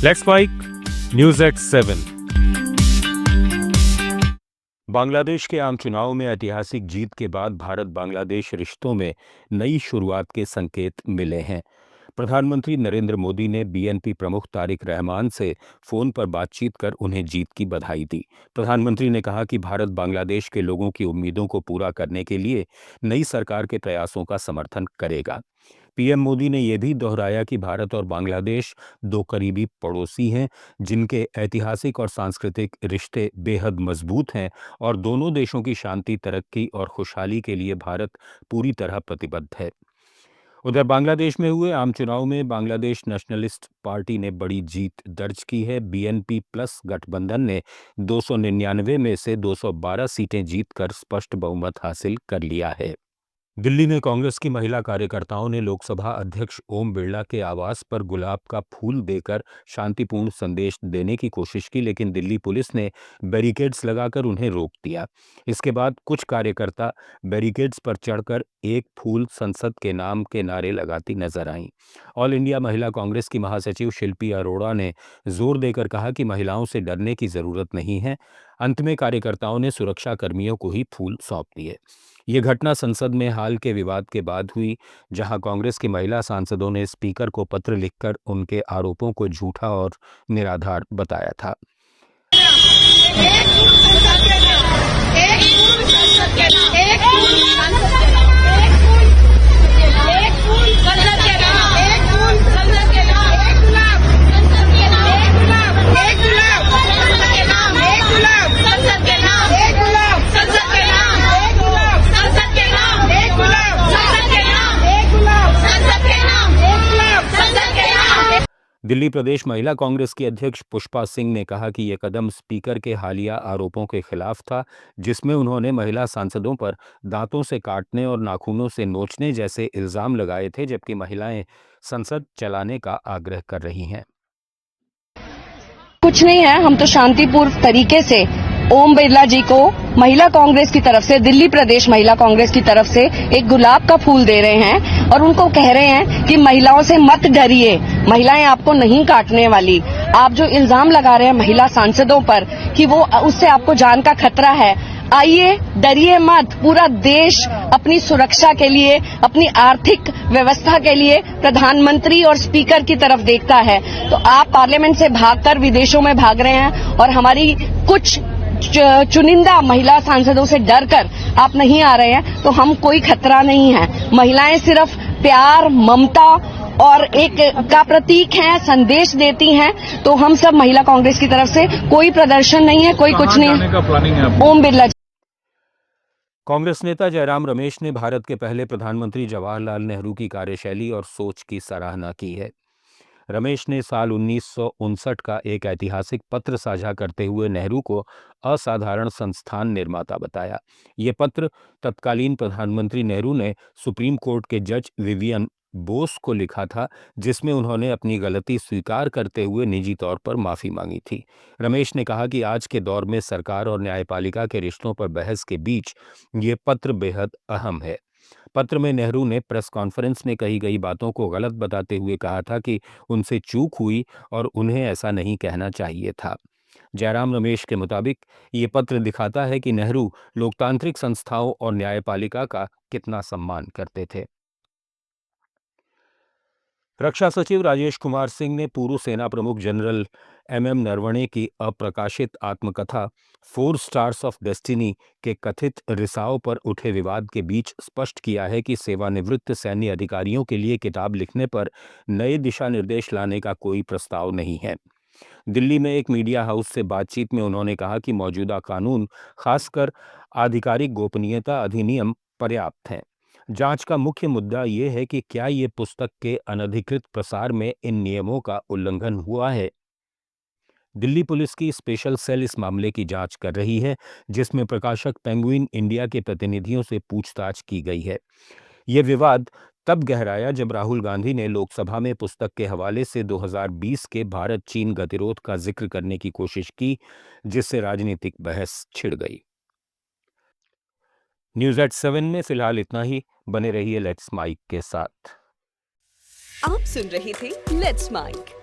Let's mike news at 7। Bangladesh के आम चुनाव में ऐतिहासिक जीत के बाद भारत बांग्लादेश रिश्तों में नई शुरुआत के संकेत मिले हैं। प्रधानमंत्री नरेंद्र मोदी ने बीएनपी प्रमुख तारिक रहमान से फोन पर बातचीत कर उन्हें जीत की बधाई दी। प्रधानमंत्री ने कहा कि भारत बांग्लादेश के लोगों की उम्मीदों को पूरा करने के लिए नई सरकार के प्रयासों का समर्थन करेगा। पीएम मोदी ने यह भी दोहराया कि भारत और बांग्लादेश दो करीबी पड़ोसी हैं जिनके ऐतिहासिक और सांस्कृतिक रिश्ते बेहद मजबूत हैं और दोनों देशों की शांति, तरक्की और खुशहाली के लिए भारत पूरी तरह प्रतिबद्ध है। उधर बांग्लादेश में हुए आम चुनाव में बांग्लादेश नेशनलिस्ट पार्टी ने बड़ी जीत दर्ज की है। बीएनपी प्लस गठबंधन ने 299 में से 212 सीटें जीतकर स्पष्ट बहुमत हासिल कर लिया है। दिल्ली में कांग्रेस की महिला कार्यकर्ताओं ने लोकसभा अध्यक्ष ओम बिरला के आवास पर गुलाब का फूल देकर शांतिपूर्ण संदेश देने की कोशिश की, लेकिन दिल्ली पुलिस ने बैरिकेड्स लगाकर उन्हें रोक दिया। इसके बाद कुछ कार्यकर्ता बैरिकेड्स पर चढ़कर एक फूल संसद के नाम के नारे लगाती नजर आईं। ऑल इंडिया महिला कांग्रेस की महासचिव शिल्पी अरोड़ा ने जोर देकर कहा कि महिलाओं से डरने की जरूरत नहीं है। अंत में कार्यकर्ताओं ने सुरक्षा कर्मियों को ही फूल सौंप दिए। ये घटना संसद में हाल के विवाद के बाद हुई, जहां कांग्रेस की महिला सांसदों ने स्पीकर को पत्र लिखकर उनके आरोपों को झूठा और निराधार बताया था। दिल्ली प्रदेश महिला कांग्रेस की अध्यक्ष पुष्पा सिंह ने कहा कि यह कदम स्पीकर के हालिया आरोपों के खिलाफ था, जिसमें उन्होंने महिला सांसदों पर दांतों से काटने और नाखूनों से नोचने जैसे इल्जाम लगाए थे, जबकि महिलाएं संसद चलाने का आग्रह कर रही हैं। कुछ नहीं है, हम तो शांतिपूर्ण तरीके से ओम बिरला जी को महिला कांग्रेस की तरफ से, दिल्ली प्रदेश महिला कांग्रेस की तरफ से एक गुलाब का फूल दे रहे हैं और उनको कह रहे हैं कि महिलाओं से मत डरिए, महिलाएं आपको नहीं काटने वाली। आप जो इल्जाम लगा रहे हैं महिला सांसदों पर कि वो उससे आपको जान का खतरा है, आइए डरिए मत। पूरा देश अपनी सुरक्षा के लिए, अपनी आर्थिक व्यवस्था के लिए प्रधानमंत्री और स्पीकर की तरफ देखता है। तो आप पार्लियामेंट से भागकर विदेशों में भाग रहे हैं और हमारी कुछ चुनिंदा महिला सांसदों से डरकर आप नहीं आ रहे हैं, तो हम कोई खतरा नहीं है। महिलाएं सिर्फ प्यार, ममता और एक का प्रतीक हैं, संदेश देती हैं। तो हम सब महिला कांग्रेस की तरफ से कोई प्रदर्शन नहीं है, कोई कुछ नहीं। ओम बिरला। कांग्रेस नेता जयराम रमेश ने भारत के पहले प्रधानमंत्री जवाहरलाल नेहरू की कार्यशैली और सोच की सराहना की है। रमेश ने साल 1959 का एक ऐतिहासिक पत्र साझा करते हुए नेहरू को असाधारण संस्थान निर्माता बताया। ये पत्र तत्कालीन प्रधानमंत्री नेहरू ने सुप्रीम कोर्ट के जज विवियन बोस को लिखा था, जिसमें उन्होंने अपनी गलती स्वीकार करते हुए निजी तौर पर माफी मांगी थी। रमेश ने कहा कि आज के दौर में सरकार और न्यायपालिका के रिश्तों पर बहस के बीच ये पत्र बेहद अहम है। पत्र में नेहरू ने प्रेस कॉन्फ्रेंस में कही गई बातों को गलत बताते हुए कहा था कि उनसे चूक हुई और उन्हें ऐसा नहीं कहना चाहिए था। जयराम रमेश के मुताबिक ये पत्र दिखाता है कि नेहरू लोकतांत्रिक संस्थाओं और न्यायपालिका का कितना सम्मान करते थे। रक्षा सचिव राजेश कुमार सिंह ने पूर्व सेना प्रमुख जनरल एमएम नरवणे की अप्रकाशित आत्मकथा 4 स्टार्स ऑफ डेस्टिनी के कथित रिसाव पर उठे विवाद के बीच स्पष्ट किया है कि सेवानिवृत्त सैन्य अधिकारियों के लिए किताब लिखने पर नए दिशा निर्देश लाने का कोई प्रस्ताव नहीं है। दिल्ली में एक मीडिया हाउस से बातचीत में उन्होंने कहा कि मौजूदा कानून, खासकर आधिकारिक गोपनीयता अधिनियम, पर्याप्त हैं। जांच का मुख्य मुद्दा ये है कि क्या ये पुस्तक के अनधिकृत प्रसार में इन नियमों का उल्लंघन हुआ है। दिल्ली पुलिस की स्पेशल सेल इस मामले की जांच कर रही है, जिसमें प्रकाशक पेंगुइन इंडिया के प्रतिनिधियों से पूछताछ की गई है। ये विवाद तब गहराया जब राहुल गांधी ने लोकसभा में पुस्तक के हवाले से 2020 के भारत चीन गतिरोध का जिक्र करने की कोशिश की, जिससे राजनीतिक बहस छिड़ गई। न्यूज एट 7 में फिलहाल इतना ही। बने रहिए लेट्स माइक के साथ। आप सुन रहे थे लेट्स माइक।